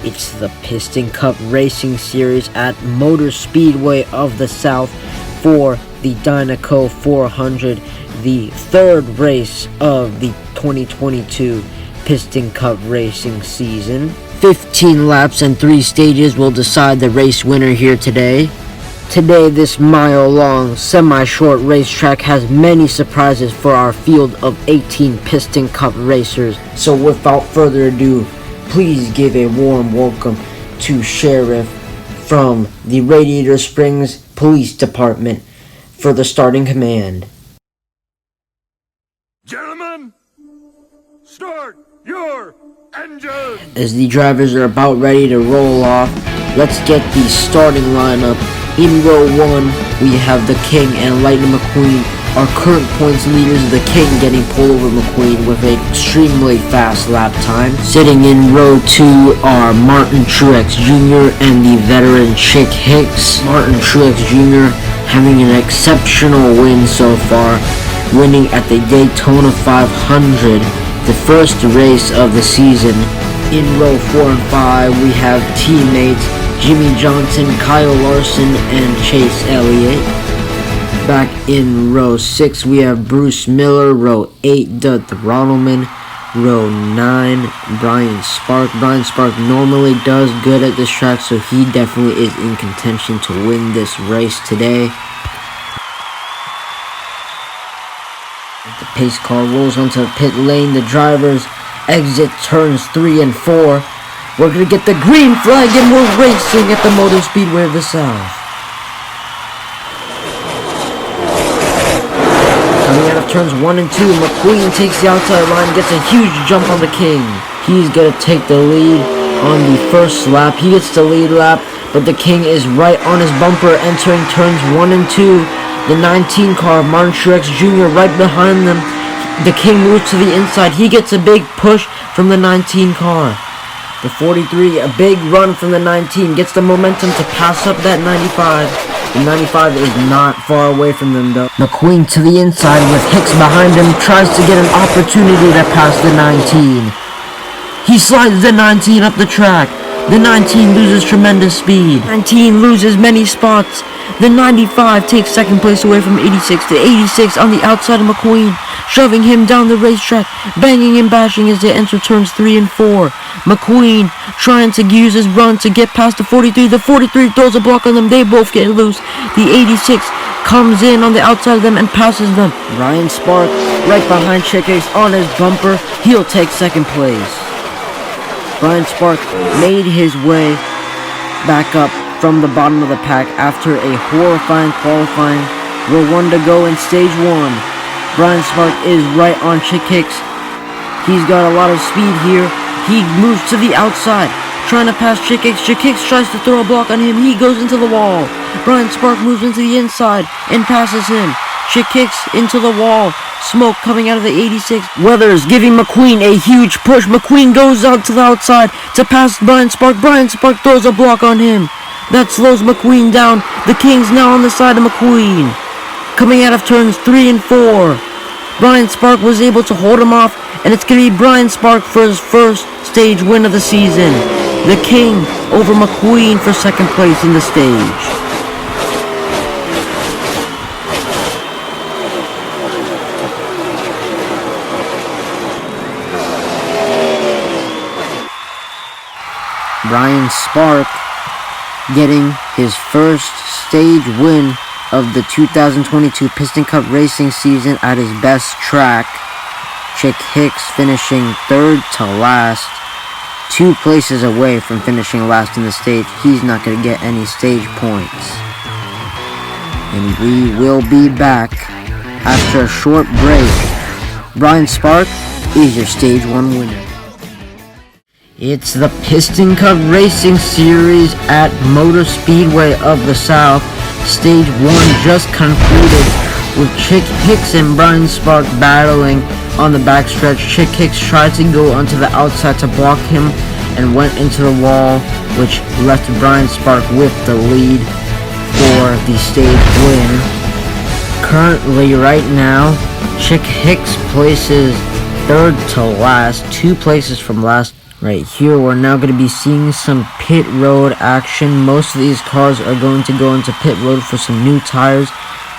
It's the Piston Cup Racing Series at Motor Speedway of the South for the Dinoco 400, the third race of the 2022 Piston Cup Racing season. 15 laps and 3 stages will decide the race winner here today. Today, this mile-long, semi-short racetrack has many surprises for our field of 18 Piston Cup racers. So without further ado, please give a warm welcome to Sheriff from the Radiator Springs Police Department for the starting command. Gentlemen, start your engine! As the drivers are about ready to roll off, let's get the starting lineup. In row 1, we have the King and Lightning McQueen, our current points leaders. The King getting pulled over McQueen with an extremely fast lap time. Sitting in row 2 are Martin Truex Jr. and the veteran Chick Hicks. Martin Truex Jr. having an exceptional win so far, winning at the Daytona 500, the first race of the season. In row 4 and 5, we have teammates Jimmy Johnson, Kyle Larson, and Chase Elliott. Back in row 6, we have Bruce Miller. Row 8, Dud Throttleman. Row 9, Brian Spark. Brian Spark normally does good at this track, so he definitely is in contention to win this race today. The pace car rolls onto the pit lane. The drivers exit turns 3 and 4. We're going to get the green flag and we're racing at the Motor Speedway of the South. Coming out of turns 1 and 2, McQueen takes the outside line, gets a huge jump on the King. He's going to take the lead on the first lap. He gets the lead lap, but the King is right on his bumper entering turns 1 and 2. The 19 car, Martin Truex Jr. right behind them. The King moves to the inside. He gets a big push from the 19 car. The 43, a big run from the 19, gets the momentum to pass up that 95. The 95 is not far away from them though. McQueen to the inside with Hicks behind him, tries to get an opportunity to pass the 19. He slides the 19 up the track. The 19 loses tremendous speed. 19 loses many spots. The 95 takes second place away from 86. The 86 on the outside of McQueen, shoving him down the racetrack, banging and bashing as they enter turns 3 and 4. McQueen trying to use his run to get past the 43. The 43 throws a block on them. They both get loose. The 86 comes in on the outside of them and passes them. Ryan Spark right behind Chick Hicks on his bumper. He'll take second place. Brian Spark made his way back up from the bottom of the pack after a horrifying qualifying. Row 1 to go in stage 1. Brian Spark is right on Chick Hicks. He's got a lot of speed here. He moves to the outside, trying to pass Chick Hicks. Chick Hicks tries to throw a block on him. He goes into the wall. Brian Spark moves into the inside and passes him. Chick Hicks into the wall. Smoke coming out of the 86. Weathers giving McQueen a huge push. McQueen goes out to the outside to pass Brian Spark. Brian Spark throws a block on him. That slows McQueen down. The King's now on the side of McQueen. Coming out of turns 3 and 4. Brian Spark was able to hold him off, and it's going to be Brian Spark for his first stage win of the season. The King over McQueen for second place in the stage. Brian Spark getting his first stage win of the 2022 Piston Cup Racing season at his best track. Chick Hicks finishing 3rd to last, 2 places away from finishing last in the stage. He's not going to get any stage points. And we will be back after a short break. Brian Spark is your stage 1 winner. It's the Piston Cup Racing Series at Motor Speedway of the South. Stage 1 just concluded with Chick Hicks and Brian Spark battling on the backstretch. Chick Hicks tried to go onto the outside to block him and went into the wall, which left Brian Spark with the lead for the stage win. Currently, right now, Chick Hicks places 3rd to last, 2 places from last Right here, we're now going to be seeing some pit road action. Most of these cars are going to go into pit road for some new tires.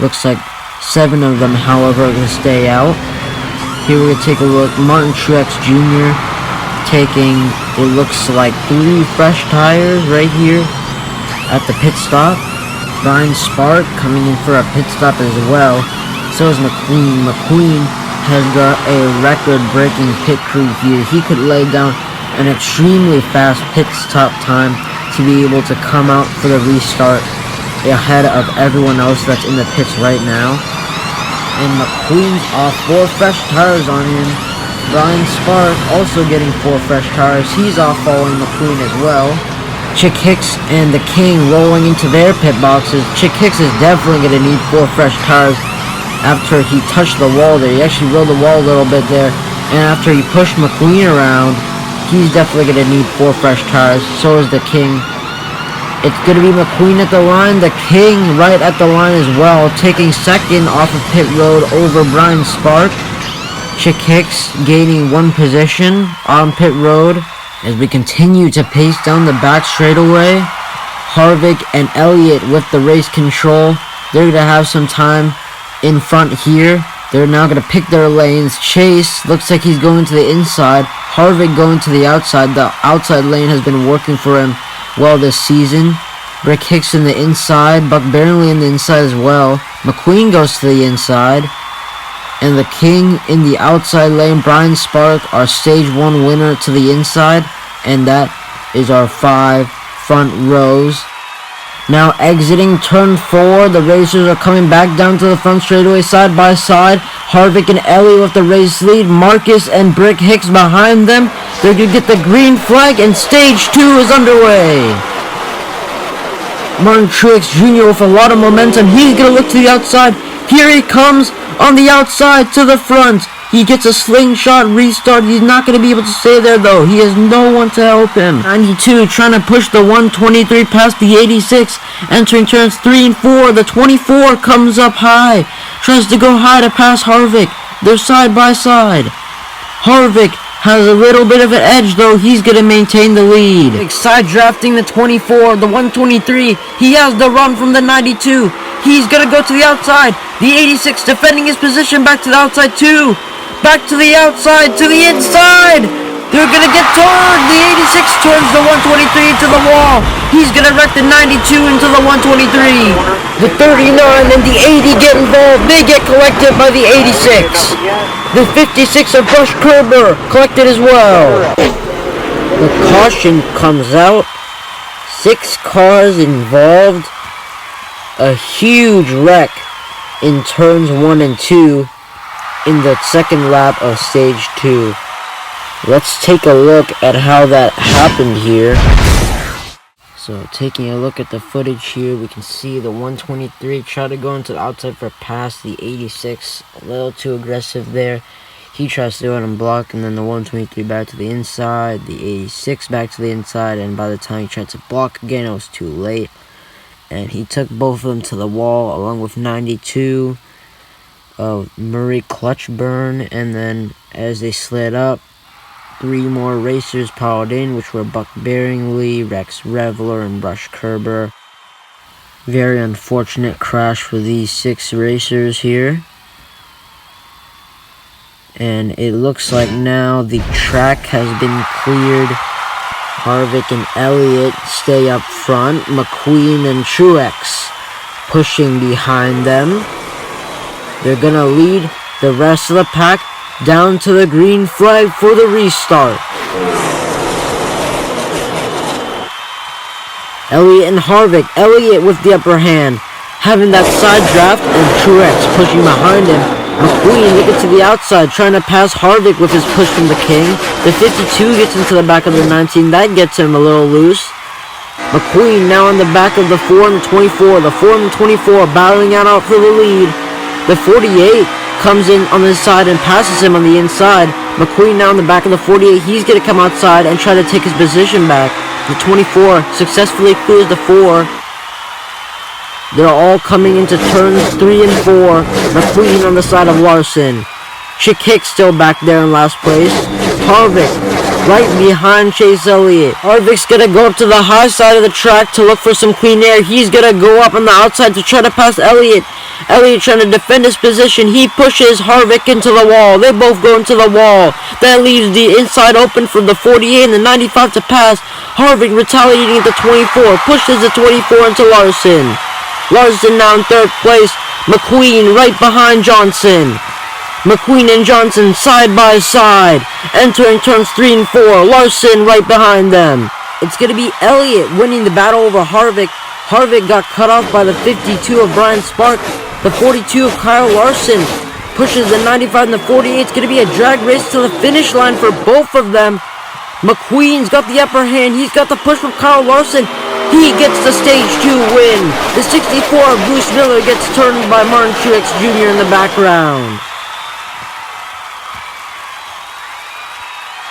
Looks like 7 of them, however, are going to stay out. Here we're going to take a look. Martin Truex Jr. taking, it looks like 3 fresh tires right here at the pit stop. Brian Spark coming in for a pit stop as well. So is McQueen. McQueen has got a record-breaking pit crew here. He could lay down an extremely fast pit stop time to be able to come out for the restart ahead of everyone else that's in the pits right now. And McQueen's off 4 fresh tires on him. Brian Spark also getting 4 fresh tires. He's off following McQueen as well. Chick Hicks and the King rolling into their pit boxes. Chick Hicks is definitely going to need 4 fresh tires after he touched the wall there. He actually rode the wall a little bit there. And after he pushed McQueen around, he's definitely going to need 4 fresh tires. So is the King. It's going to be McQueen at the line. The King right at the line as well. Taking second off of pit road over Brian Spark. Chick Hicks gaining 1 position on pit road. As we continue to pace down the back straightaway. Harvick and Elliott with the race control. They're going to have some time in front here. They're now going to pick their lanes. Chase looks like he's going to the inside. Harvick going to the outside. The outside lane has been working for him well this season. Rick Hicks in the inside. Buck Barely in the inside as well. McQueen goes to the inside. And the King in the outside lane. Brian Spark, our stage 1 winner, to the inside. And that is our 5 front rows. Now exiting turn 4, the racers are coming back down to the front straightaway side by side. Harvick and Ellie with the race lead. Marcus and Brick Hicks behind them. They're going to get the green flag and stage 2 is underway. Martin Truex Jr. with a lot of momentum. He's going to look to the outside. Here he comes on the outside to the front. He gets a slingshot restart. He's not going to be able to stay there though. He has no one to help him. 92 trying to push the 123 past the 86. Entering turns 3 and 4. The 24 comes up high. Tries to go high to pass Harvick. They're side by side. Harvick has a little bit of an edge though. He's going to maintain the lead. Side drafting the 24. The 123. He has the run from the 92. He's going to go to the outside. The 86 defending his position back to the outside too. Back to the outside, to the inside. They're going to get torn. The 86 turns the 123 into the wall. He's going to wreck the 92 into the 123. The 39 and the 80 get involved. They get collected by the 86. The 56 of Bush Kerber collected as well. The caution comes out. 6 cars involved. A huge wreck in turns 1 and 2 in the second lap of stage 2. Let's take a look at how that happened here. So taking a look at the footage here, we can see the 123 try to go into the outside for a pass. The 86 a little too aggressive there. He tries to do it on block, and then the 123 back to the inside, the 86 back to the inside, and by the time he tried to block again, it was too late. And he took both of them to the wall, along with 92 of Murray Clutchburn. And then as they slid up, 3 more racers piled in, which were Buck Bearingley, Rex Reveler, and Rush Kerber. Very unfortunate crash for these 6 racers here. And it looks like now the track has been cleared. Harvick and Elliott stay up front. McQueen and Truex pushing behind them. They're gonna lead the rest of the pack down to the green flag for the restart. Elliott and Harvick. Elliott with the upper hand, having that side draft, and Truex pushing behind him. McQueen looking to the outside, trying to pass Harvick with his push from the King. The 52 gets into the back of the 19. That gets him a little loose. McQueen now on the back of the 4 and the 24. The 4 and the 24 battling out for the lead. The 48 comes in on the side and passes him on the inside. McQueen now in the back of the 48. He's going to come outside and try to take his position back. The 24 successfully clears the 4. They're all coming into turns 3 and 4. McQueen on the side of Larson. Chick Hicks still back there in last place. Harvick right behind Chase Elliott. Harvick's gonna go up to the high side of the track to look for some clean air. He's gonna go up on the outside to try to pass Elliott. Elliott trying to defend his position. He pushes Harvick into the wall. They both go into the wall. That leaves the inside open for the 48 and the 95 to pass. Harvick retaliating at the 24. Pushes the 24 into Larson. Larson now in third place. McQueen right behind Johnson. McQueen and Johnson side by side. Entering turns 3 and 4. Larson right behind them. It's going to be Elliott winning the battle over Harvick. Harvick got cut off by the 52 of Brian Spark. The 42 of Kyle Larson pushes the 95 and the 48. It's going to be a drag race to the finish line for both of them. McQueen's got the upper hand. He's got the push from Kyle Larson. He gets the stage 2 win. The 64 of Bruce Miller gets turned by Martin Truex Jr. in the background.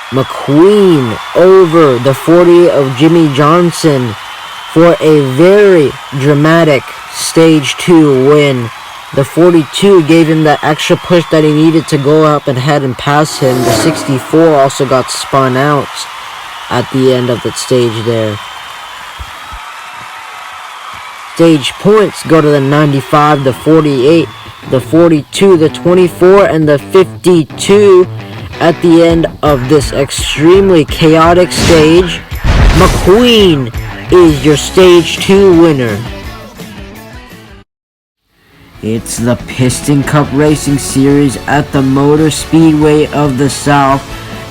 McQueen over the 40 of Jimmy Johnson for a very dramatic stage 2 win. The 42 gave him that extra push that he needed to go up ahead and pass him. The 64 also got spun out at the end of the stage there. Stage points go to the 95, the 48, the 42, the 24, and the 52 at the end of this extremely chaotic stage. McQueen is your stage 2 winner. It's the Piston Cup Racing Series at the Motor Speedway of the South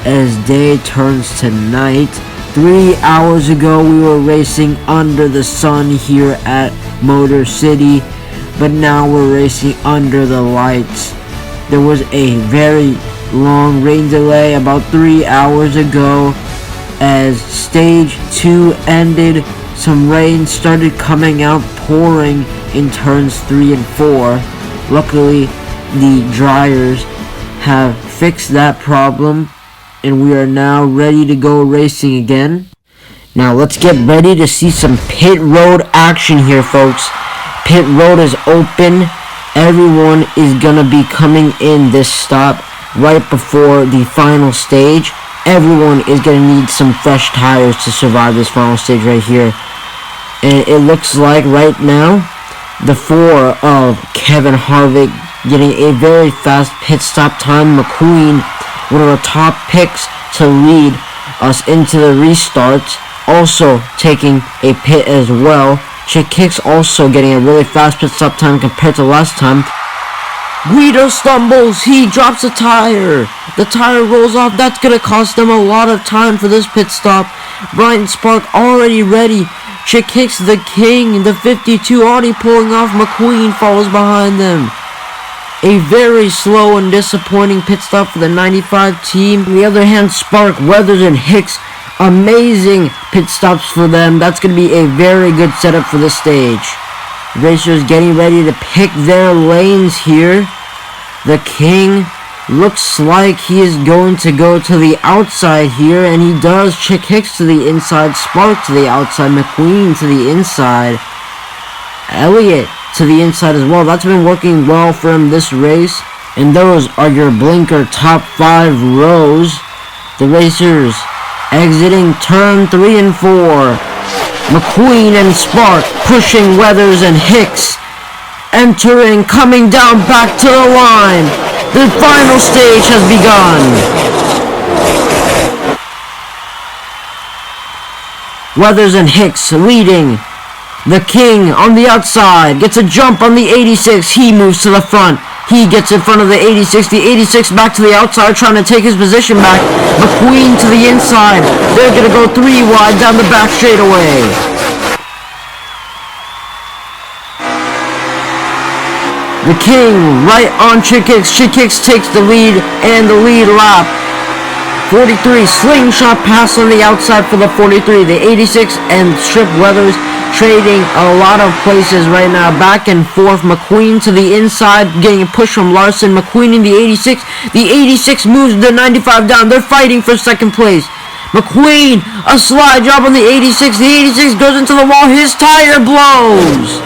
as day turns to night. 3 hours ago we were racing under the sun here at Motor City, but now we're racing under the lights. There was a very long rain delay about 3 hours ago as stage 2 ended. Some rain started coming out, pouring in turns 3 and 4. Luckily, the dryers have fixed that problem, and we are now ready to go racing again. Now let's get ready to see some pit road action here, folks. Pit road is open. Everyone is gonna be coming in this stop right before the final stage. Everyone is gonna need some fresh tires to survive this final stage right here. And it looks like right now the 4 of Kevin Harvick getting a very fast pit stop time. McQueen, one of the top picks to lead us into the restarts, also taking a pit as well. Chick Hicks also getting a really fast pit stop time compared to last time. Guido stumbles, he drops a tire. The tire rolls off. That's going to cost them a lot of time for this pit stop. Brian Spark already ready. Chick Hicks, the king, the 52 already pulling off. McQueen follows behind them. A very slow and disappointing pit stop for the 95 team. On the other hand, Spark, Weathers, and Hicks, amazing pit stops for them. That's going to be a very good setup for the stage. Racers getting ready to pick their lanes here. The king looks like he is going to go to the outside here, and he does. Chick Hicks to the inside, Spark to the outside, McQueen to the inside, Elliott to the inside as well. That's been working well for him this race. And those are your blinker top 5 rows. The racers exiting turn 3 and 4. McQueen and Spark pushing Weathers and Hicks. Entering, coming down back to the line. The final stage has begun. Weathers and Hicks leading. The king on the outside gets a jump on the 86. He moves to the front. He gets in front of the 86. The 86 back to the outside trying to take his position back. McQueen to the inside. They're going to go 3 wide down the back straightaway. The king right on Chick Hicks. Chick Hicks takes the lead and the lead lap. 43 slingshot pass on the outside for the 43. The 86 and Strip Weathers trading a lot of places right now. Back and forth. McQueen to the inside getting a push from Larson. McQueen in the 86. The 86 moves the 95 down. They're fighting for second place. McQueen, a slide job on the 86. The 86 goes into the wall. His tire blows.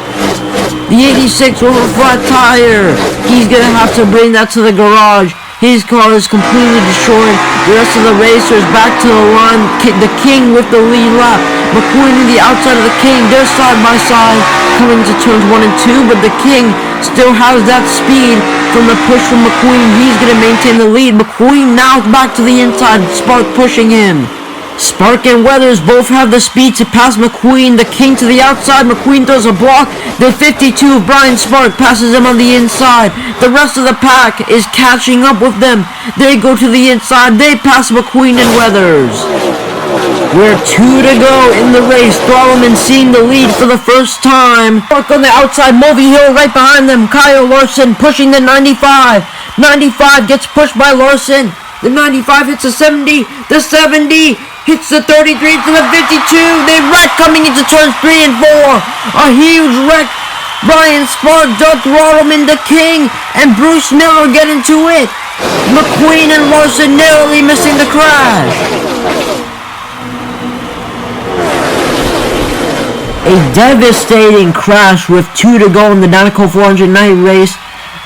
The 86 with a flat tire. He's going to have to bring that to the garage. His car is completely destroyed. The rest of the racers back to the line. The King with the lead lap. McQueen on the outside of the King. They're side by side coming into turns 1 and 2. But the King still has that speed from the push from McQueen. He's going to maintain the lead. McQueen now back to the inside. Spark pushing him. Spark and Weathers both have the speed to pass McQueen. The King to the outside. McQueen throws a block. The 52 of Brian Spark passes him on the inside. The rest of the pack is catching up with them. They go to the inside. They pass McQueen and Weathers. We're 2 to go in the race. Thrallman seeing the lead for the first time. Spark on the outside. Movie Hill right behind them. Kyle Larson pushing the 95. 95 gets pushed by Larson. The 95 hits the 70. The 70 hits the 33 to the 52. They wreck coming into turns 3 and 4. A huge wreck. Brian Spark, Doug Thrallman, the King, and Bruce Miller get into it. McQueen and Larson narrowly missing the crash. A devastating crash with 2 to go in the Dinoco 490 race.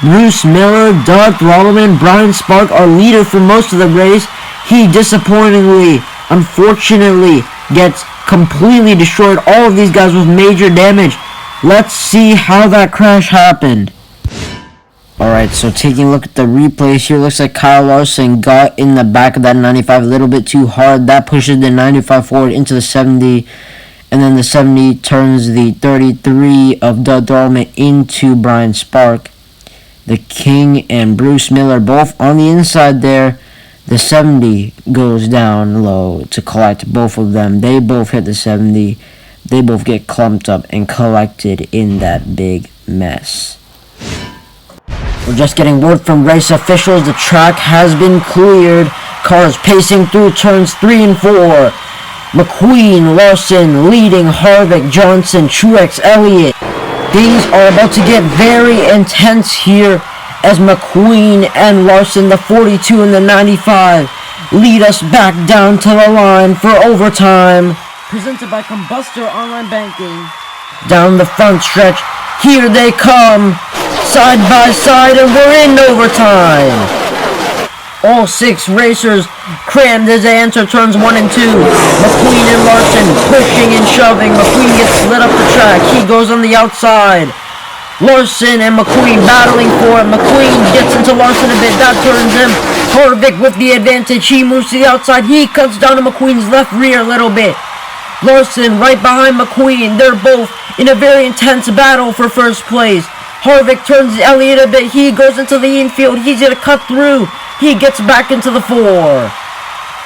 Bruce Miller, Doug Thrallman, Brian Spark are leader for most of the race. He disappointingly, unfortunately, gets completely destroyed. All of these guys with major damage. Let's see how that crash happened. Alright, so taking a look at the replays here, looks like Kyle Larson got in the back of that 95 a little bit too hard. That pushes the 95 forward into the 70. And then the 70 turns the 33 of Doug Thrallman into Brian Spark. The King and Bruce Miller both on the inside there. The 70 goes down low to collect both of them. They both hit the 70. They both get clumped up and collected in that big mess. We're just getting word from race officials. The track has been cleared. Cars pacing through turns 3 and 4. McQueen, Larson leading Harvick, Johnson, Truex, Elliott. Things are about to get very intense here as McQueen and Larson, the 42 and the 95, lead us back down to the line for overtime. Presented by Combustor Online Banking. Down the front stretch, here they come, side by side, and we're in overtime. All 6 racers crammed as they enter turns 1 and 2. McQueen and Larson pushing and shoving. McQueen gets lit up the track. He goes on the outside. Larson and McQueen battling for it. McQueen gets into Larson a bit. That turns him. Harvick with the advantage. He moves to the outside. He cuts down to McQueen's left rear a little bit. Larson right behind McQueen. They're both in a very intense battle for first place. Harvick turns Elliott a bit. He goes into the infield. He's going to cut through. He gets back into the 4.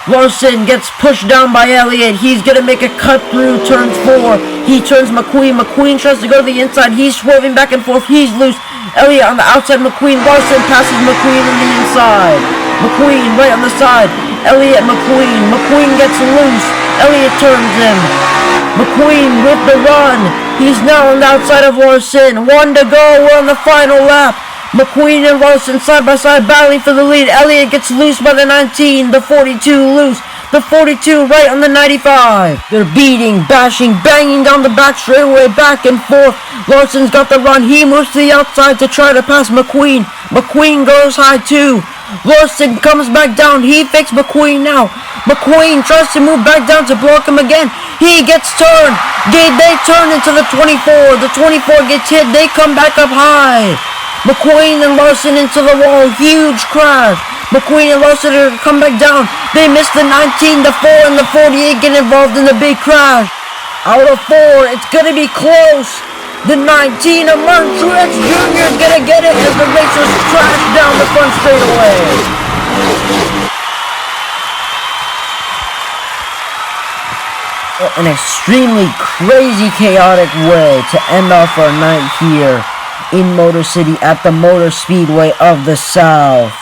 Larson gets pushed down by Elliott. He's going to make a cut through turns 4. He turns McQueen. McQueen tries to go to the inside. He's swerving back and forth. He's loose. Elliott on the outside. McQueen. Larson passes McQueen on the inside. McQueen right on the side. Elliott, McQueen. McQueen gets loose. Elliott turns him. McQueen with the run. He's now on the outside of Larson. 1 to go. We're on the final lap. McQueen and Larson side by side battling for the lead. Elliott gets loose by the 19. The 42 loose. The 42 right on the 95. They're beating, bashing, banging down the back straightaway, back and forth. Larson's got the run. He moves to the outside to try to pass McQueen. McQueen goes high too. Larson comes back down. He fakes McQueen now. McQueen tries to move back down to block him again. He gets turned. They turn into the 24. The 24 gets hit. They come back up high. McQueen and Larson into the wall. Huge crash. McQueen and Larson are come back down. They miss the 19, the 4, and the 48 get involved in the big crash. Out of 4, it's going to be close. The 19 of Martin Truex Jr. is going to get it as the racers crash down the front straightaway. An extremely crazy, chaotic way to end off our night here in Motor City at the Motor Speedway of the South.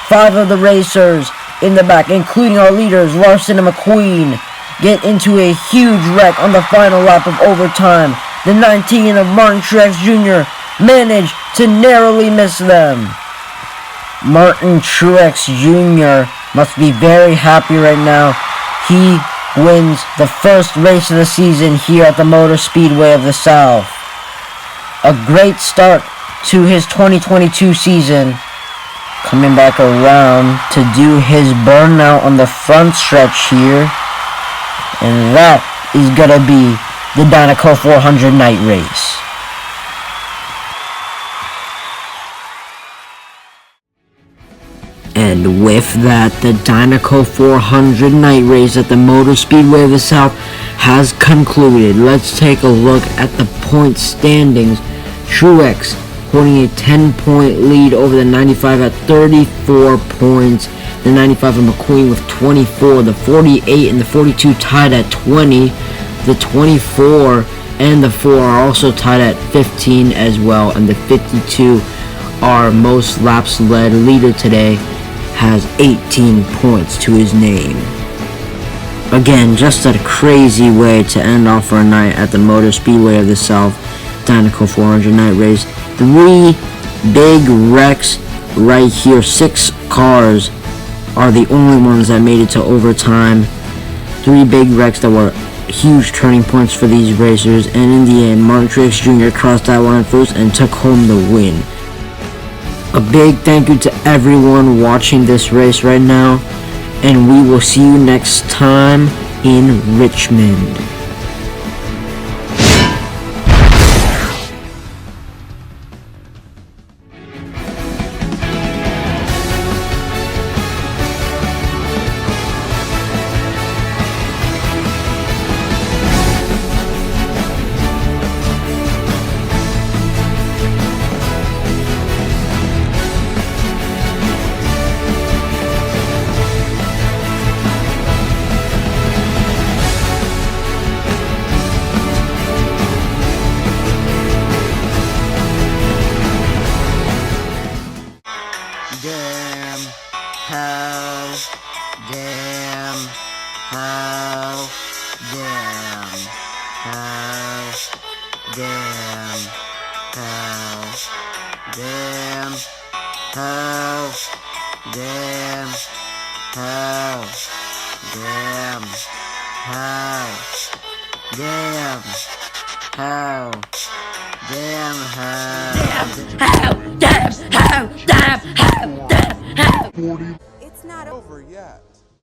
5 of the racers in the back, including our leaders, Larson and McQueen, get into a huge wreck on the final lap of overtime. The 19 of Martin Truex Jr. managed to narrowly miss them. Martin Truex Jr. must be very happy right now. He wins the first race of the season here at the Motor Speedway of the South. A great start to his 2022 season. coming back around to do his burnout on the front stretch here. And that is gonna be the Dinoco 400 night race. And with that, the Dinoco 400 night race at the Motor Speedway of the South has concluded. Let's take a look at the point standings. Truex holding a 10-point lead over the 95 at 34 points. The 95 of McQueen with 24. The 48 and the 42 tied at 20. The 24 and the 4 are also tied at 15 as well. And the 52, our most laps led leader today, has 18 points to his name. Again, just a crazy way to end off our night at the Motor Speedway of the South Dinoco 400 night race. 3 big wrecks right here. 6 cars are the only ones that made it to overtime. 3 big wrecks that were huge turning points for these racers, and in the end, Martin Truex Jr. crossed that line first and took home the win. A big thank you to everyone watching this race right now, and we will see you next time in Richmond. It's not over yet.